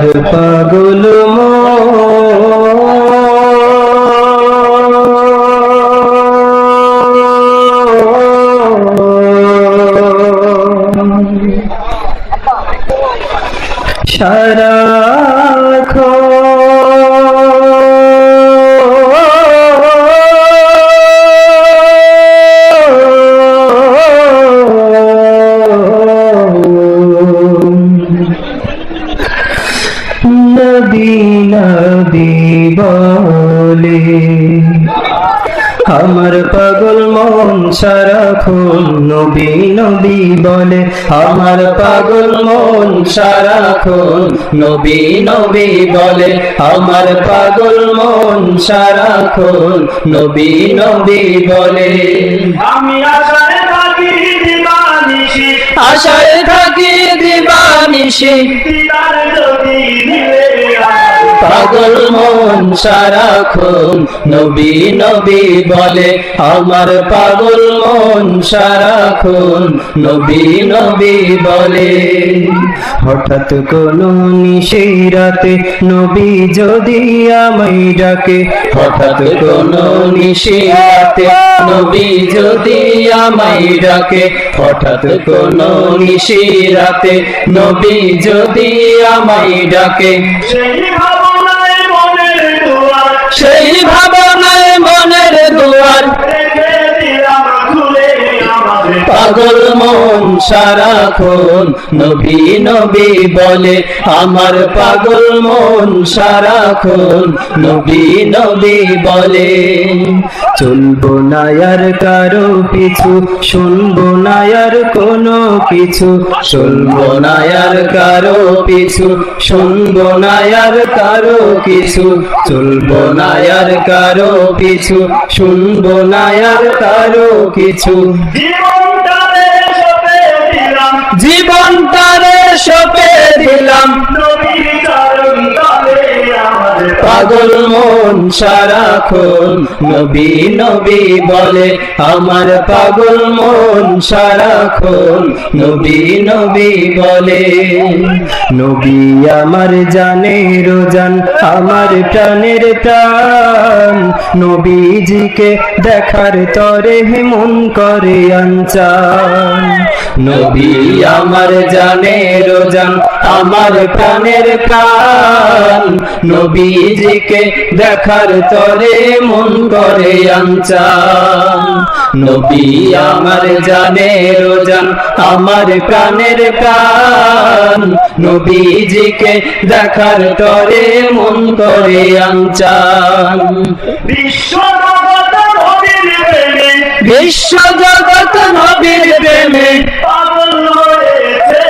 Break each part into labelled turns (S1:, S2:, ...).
S1: পাগল নবী নবী বলে আমার পাগল মন সারাক্ষণ নবী নবী বলে আমার পাগল মন সারাক্ষণ নবী নবী বলে আমার পাগল মন সারাক্ষণ নবী নবী বলে
S2: আমি আশায় থাকি দিবানিশি
S1: আশায় থাকি দিবানিশি
S2: দিদার যদি দিলে
S1: পাগল মন সারাক্ষণ নবী নবী বলে আমার পাগল মন সারাক্ষণ নবী নবী বলে হঠাৎ কোনো নিশিরাতে নবী যদি আমায় ডাকে হঠাৎ কোনো নিশিরাতে নবী যদি আমায় ডাকে হঠাৎ কোনো নিশিরাতে নবী যদি আমায় ডাকে
S2: সেই ভাবনায় মনের দুয়ার
S1: সেই ভাবনায় মনের দুয়ার
S2: রেখে দিলাম খুলে আমাদের
S1: পাগল মন সারাক্ষণ নবী নবী বলে আমার পাগল মন সারাক্ষণ নবী নবী বলে চলবো না আর কারো পিছু শুনবো না আর কোনো কিছু চলবো না আর কারো পিছু শুনবো না আর কারো কিছু চলবো না আর কারো পিছু শুনবো না আর কারো কিছু
S2: জীবনটারে সঁপে দিলাম
S1: জীবনটারে সঁপে দিলাম
S2: নবীর চরণ তলে আমাদের
S1: পাগল মন সারাক্ষণ নবী নবী বলে আমার পাগল মন সারাক্ষণ নবী নবী বলে নবী আমার জানের জান আমার প্রাণের প্রাণ নবীজিকে দেখার তরে মন করে আনচান নবী আমার জানের জান আমার প্রাণের প্রাণ নবীজিকে দেখার তরে মন করে আনচান নবী আমার জানের জান আমার প্রাণের প্রাণ নবীজিকে দেখার তরে মন করে আনচান
S2: বিশ্বজগৎ নবীর প্রেমে
S1: বিশ্বজগৎ নবীর প্রেমে
S2: পাগল হয়েছে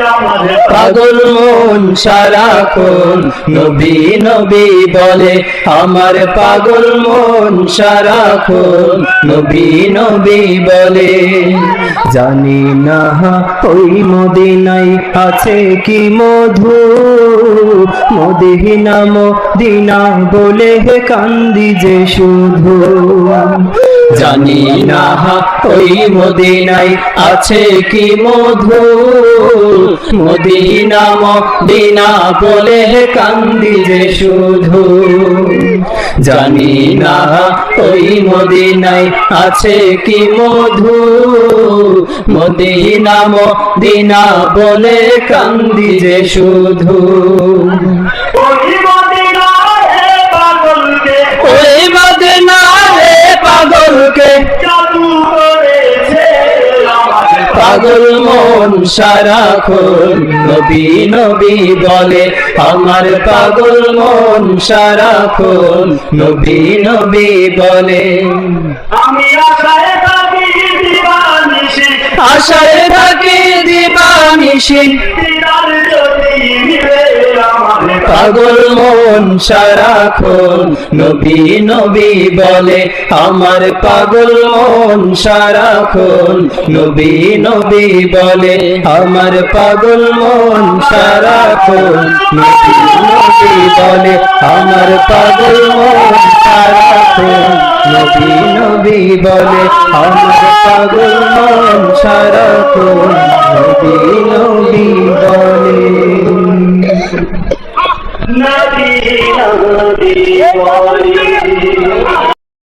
S2: আমাদের
S1: পাগল মন সারাক্ষণ নবী নবী বলে আমার পাগল মন সারাক্ষণ নবী নবী বলে জানি না ওই মদিনায় আছে কি মধু মদিনা মদিনা বলে কান্দি যে শুধু জানি না ওই মদিনায় আছে কি মধু মদিনা মদিনা বলে কান্দি যে শুধু জানি না ওই মদিনায় আছে কি মধু মদিনা মদিনা বলে কান্দি যে শুধু
S2: ওই মদিনায় পাগলকে
S1: ওই মদিনা রে পাগলকে
S2: জাদু করেছে আমাদের
S1: পাগল মন সারাক্ষণ নবী নবী বলে আমার পাগল মন সারাক্ষণ নবী নবী বলে
S2: আমি আশায় থাকি দিবানিশি
S1: আশায় থাকি দিবানিশি
S2: দিদার যদি মিলে আমাদের
S1: পাগল মন সারাক্ষণ নবী নবী বলে আমার পাগল মন সারাক্ষণ নবী নবী বলে আমার পাগল মন সারাক্ষণ নবী নবী বলে আমার পাগল মন সারাক্ষণ নবী নবী বলে আমার পাগল মন সারাক্ষণ নবী নবী বলে
S2: নদী নদী বলি